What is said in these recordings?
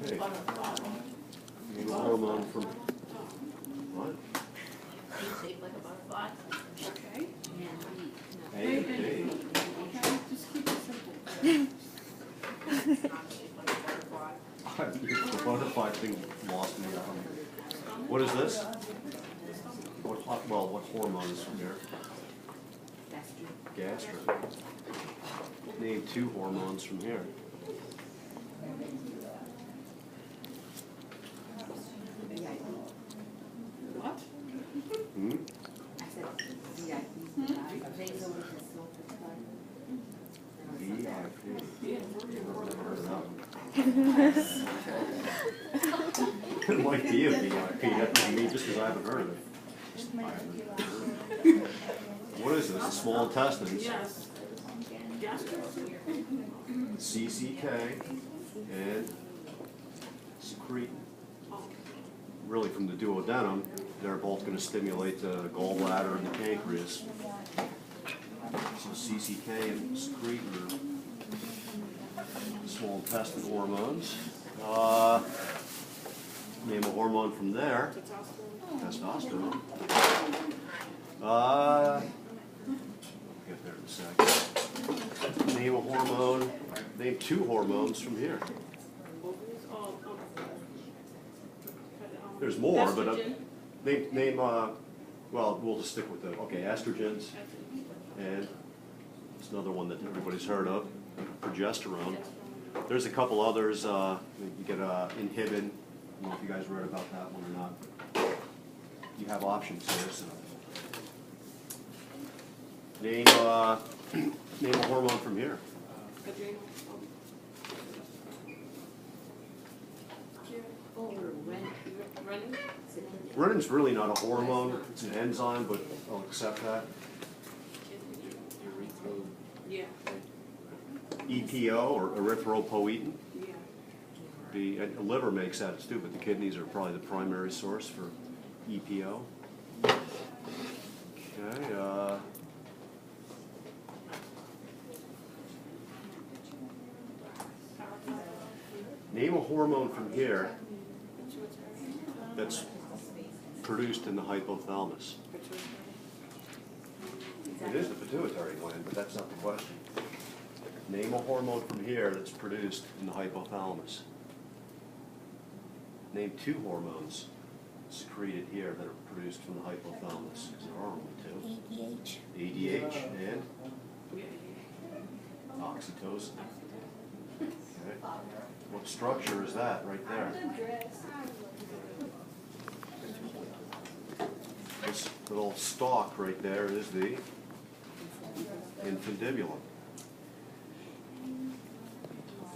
Hey, you hormone from what? Shaped like a butterfly. Okay. Hey, hey. Okay, just keep it simple. It's not shaped like a butterfly. The butterfly thing lost me. What is this? What hormone is from here? Gastrin. Name 2 hormones from here. What? Hmm? VIP. It might be a VIP. That doesn't mean just because I haven't heard of it. What is this? The small intestines. Yes. Gastric. CCK and secrete. Really from the duodenum, they're both going to stimulate the gallbladder and the pancreas. So CCK and secrete are small intestine hormones. Name a hormone from there. Testosterone. Get there in a second. Name a hormone. Name 2 hormones from here. There's more, but name. Well, we'll just stick with the estrogens, and it's another one that everybody's heard of, progesterone. There's a couple others. You get inhibin. I don't know if you guys read about that one or not. You have options here. So. Name a hormone from here. Renin's really not a hormone. It's an enzyme, but I'll accept that. Yeah. EPO or erythropoietin. Yeah. The liver makes that too, but the kidneys are probably the primary source for EPO. Okay. Name a hormone from here that's produced in the hypothalamus. It is the pituitary gland, but that's not the question. Name a hormone from here that's produced in the hypothalamus. Name 2 hormones secreted here that are produced from the hypothalamus. Because there are only 2. ADH. ADH and oxytocin. Okay. What structure is that right there? This little stalk right there is the infundibulum.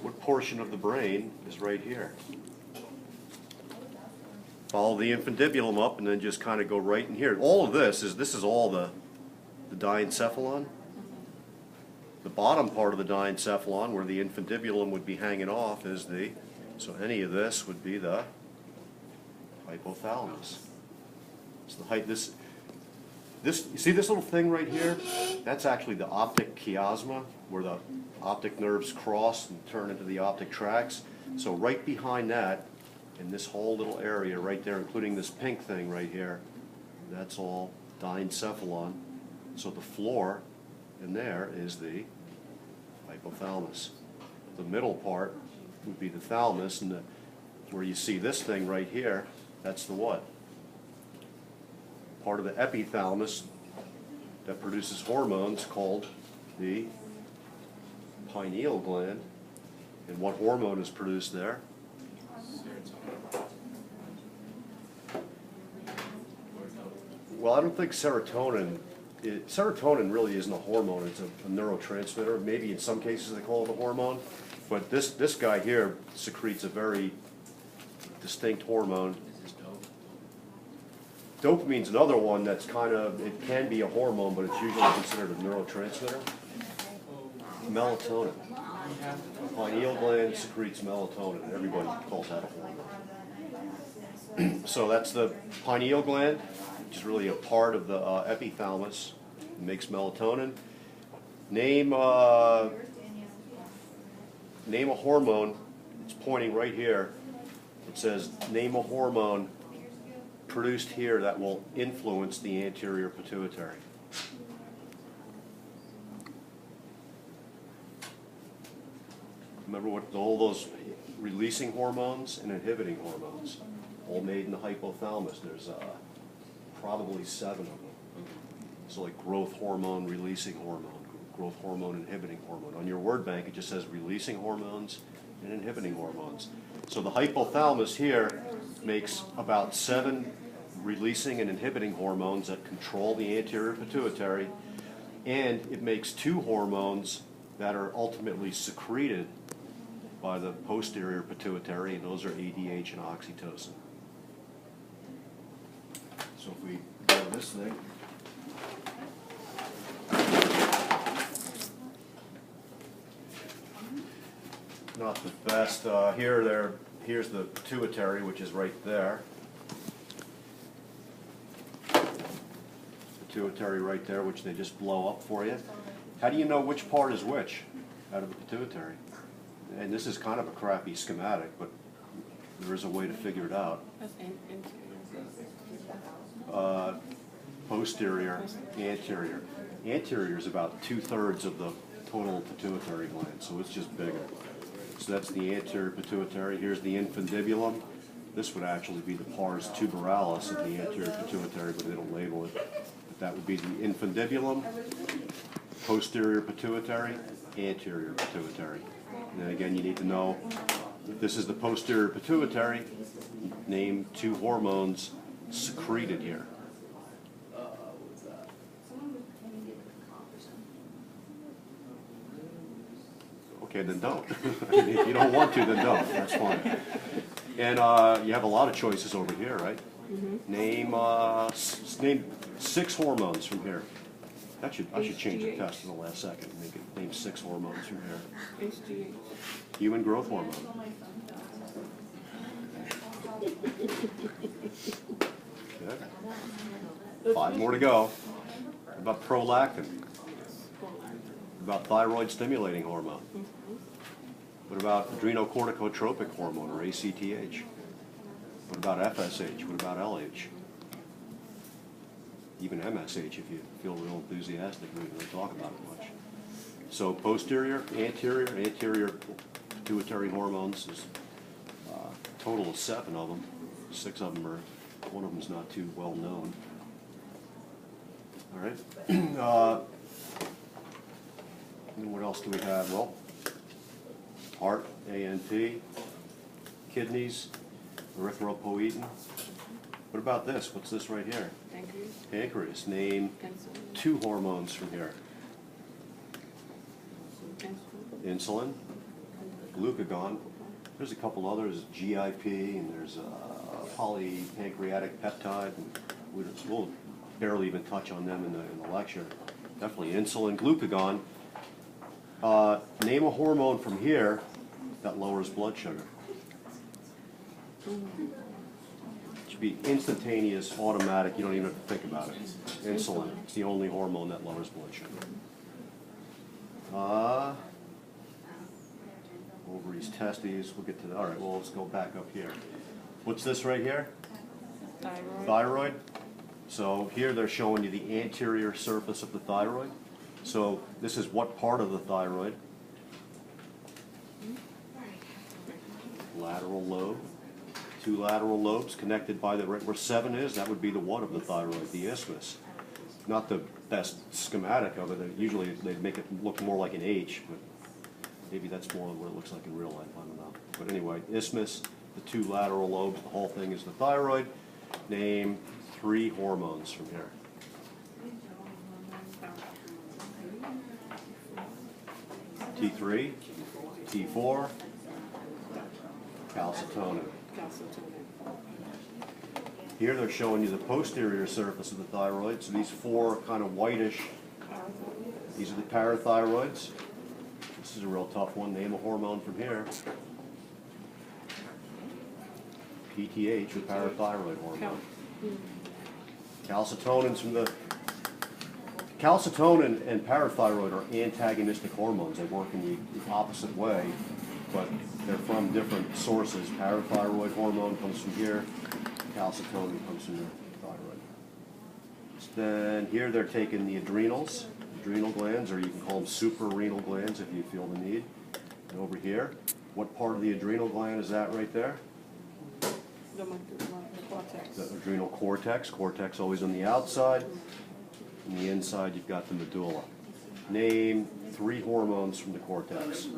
What portion of the brain is right here? Follow the infundibulum up and then just kind of go right in here. All of this is all the diencephalon. The bottom part of the diencephalon, where the infundibulum would be hanging off, is so any of this would be the hypothalamus. So you see this little thing right here? That's actually the optic chiasma, where the optic nerves cross and turn into the optic tracts. So right behind that, in this whole little area right there, including this pink thing right here, that's all diencephalon. So the floor in there is the hypothalamus. The middle part would be the thalamus, and where you see this thing right here, that's the what? Part of the epithalamus that produces hormones called the pineal gland. And what hormone is produced there? Well, I don't think serotonin really isn't a hormone. It's a neurotransmitter. Maybe in some cases they call it a hormone. But this guy here secretes a very distinct hormone. Dopamine's another one that's it can be a hormone, but it's usually considered a neurotransmitter. Melatonin. Pineal gland secretes melatonin. Everybody calls that a hormone. So that's the pineal gland, which is really a part of the epithalamus. It makes melatonin. Name a hormone. It's pointing right here It says, name a hormone produced here that will influence the anterior pituitary. Remember what all those releasing hormones and inhibiting hormones, all made in the hypothalamus. There's probably 7 of them. So like growth hormone, releasing hormone, growth hormone, inhibiting hormone. On your word bank, it just says releasing hormones and inhibiting hormones. So the hypothalamus here makes about 7 releasing and inhibiting hormones that control the anterior pituitary, and it makes 2 hormones that are ultimately secreted by the posterior pituitary, and those are ADH and oxytocin. So if we go to this thing, not the best. Here's the pituitary, which is right there. Pituitary right there, which they just blow up for you. How do you know which part is which out of the pituitary? And this is kind of a crappy schematic, but there is a way to figure it out. Posterior, anterior. Anterior is about 2/3 of the total pituitary gland, so it's just bigger. So that's the anterior pituitary. Here's the infundibulum. This would actually be the pars tuberalis of the anterior pituitary, but they don't label it. But that would be the infundibulum, posterior pituitary, anterior pituitary. And then again, you need to know if this is the posterior pituitary, name 2 hormones secreted here. Okay, then don't. If you don't want to, then don't. That's fine. And you have a lot of choices over here, right? Mm-hmm. Name 6 hormones from here. I should change the test in the last second. Make it name 6 hormones from here. HGH. Human growth hormone. Okay. 5 more to go. What about prolactin? What about thyroid stimulating hormone? What about adrenocorticotropic hormone, or ACTH? What about FSH? What about LH? Even MSH, if you feel real enthusiastic, we don't really talk about it much. So posterior, anterior pituitary hormones is a total of 7 of them. 6 of them are, 1 of them is not too well known. All right. And what else do we have? Well, heart, ANP, kidneys, erythropoietin. What about this? What's this right here? Pancreas. Pancreas. Name Insulin. 2 hormones from here. Insulin, glucagon. There's a couple others, GIP, and there's polypancreatic peptide. And we'll barely even touch on them in the lecture. Definitely insulin, glucagon. Name a hormone from here that lowers blood sugar. It should be instantaneous, automatic. You don't even have to think about it. Insulin. It's the only hormone that lowers blood sugar. Ovaries, testes. We'll get to that. All right. Well, let's go back up here. What's this right here? Thyroid. Thyroid. So here they're showing you the anterior surface of the thyroid. So this is what part of the thyroid? Lateral lobe. 2 lateral lobes connected by right where 7 is. That would be the what of the thyroid, the isthmus. Not the best schematic of it. Usually they'd make it look more like an H, but maybe that's more what it looks like in real life. I don't know. But anyway, isthmus, the 2 lateral lobes, the whole thing is the thyroid. Name 3 hormones from here. T3, T4, calcitonin. Here they're showing you the posterior surface of the thyroid. So these 4 kind of whitish, these are the parathyroids. This is a real tough one. Name a hormone from here. PTH, the parathyroid hormone. Calcitonin's from the... Calcitonin and parathyroid are antagonistic hormones. They work in the opposite way. but they're from different sources. Parathyroid hormone comes from here, calcitonin comes from the thyroid. Then here they're taking the adrenal glands, or you can call them suprarenal glands if you feel the need. And over here, what part of the adrenal gland is that right there? The cortex. The adrenal cortex. Cortex always on the outside. On the inside, you've got the medulla. Name 3 hormones from the cortex.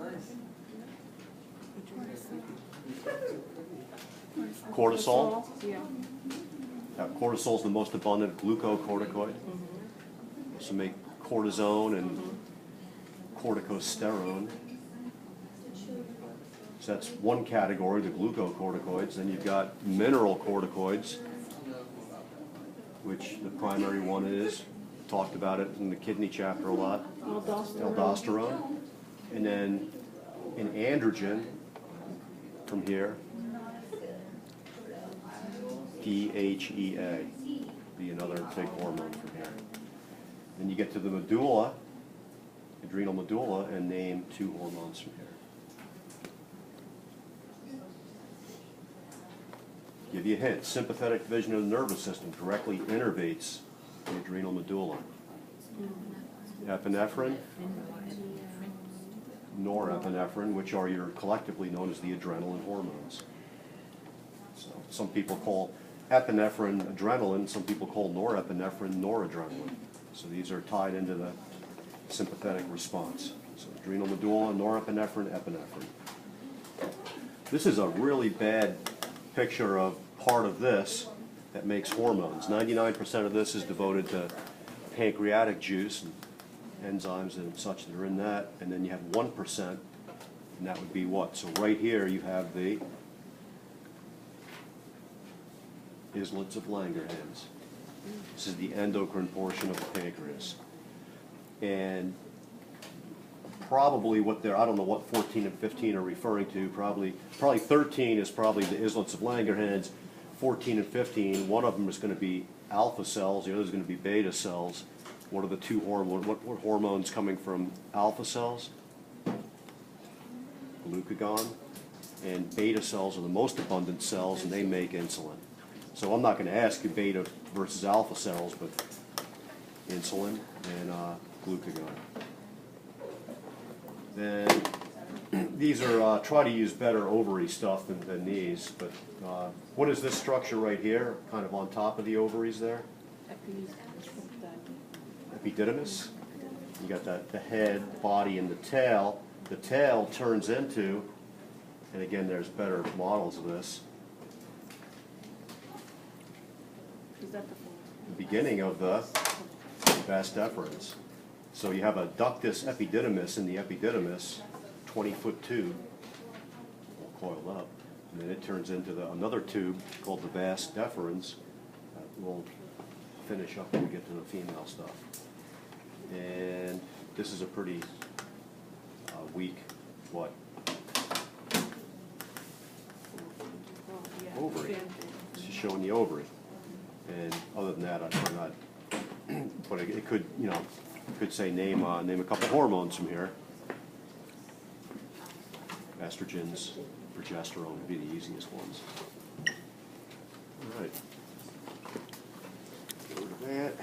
Cortisol. Yeah. Cortisol is the most abundant glucocorticoid. So make cortisone and corticosterone. So that's one category, the glucocorticoids. Then you've got mineral corticoids, which the primary one is. Talked about it in the kidney chapter a lot. Aldosterone. And then an androgen from here. DHEA, be another big hormone from here. Then you get to the medulla, adrenal medulla, and name 2 hormones from here. Give you a hint, sympathetic division of the nervous system directly innervates the adrenal medulla. Epinephrine, norepinephrine, which are collectively known as the adrenaline hormones. So some people call epinephrine adrenaline, some people call norepinephrine noradrenaline. So these are tied into the sympathetic response. So adrenal medulla, norepinephrine, epinephrine. This is a really bad picture of part of this that makes hormones. 99% of this is devoted to pancreatic juice and enzymes and such that are in that, and then you have 1%, and that would be what? So right here you have the islets of Langerhans. This is the endocrine portion of the pancreas. And probably what they're, I don't know what 14 and 15 are referring to, probably 13 is probably the islets of Langerhans, 14 and 15, one of them is going to be alpha cells, the other is going to be beta cells. What are the 2 hormones, what hormones coming from alpha cells? Glucagon. And beta cells are the most abundant cells, and they make insulin. So I'm not going to ask you beta versus alpha cells, but insulin and glucagon. Then these are, try to use better ovary stuff than these, but what is this structure right here, kind of on top of the ovaries there? Epididymis. You got the head, body, and the tail. The tail turns into, and again, there's better models of this, the beginning of the vas deferens. So you have a ductus epididymis in the epididymis, 20-foot tube, all coiled up, and then it turns into another tube called the vas deferens. We'll finish up when we get to the female stuff. And this is a pretty weak, what? Ovary. It's just showing the ovary. And other than that, I'm not, but it could, you know, could say name a couple hormones from here. Estrogens, progesterone would be the easiest ones. All right. Go to that.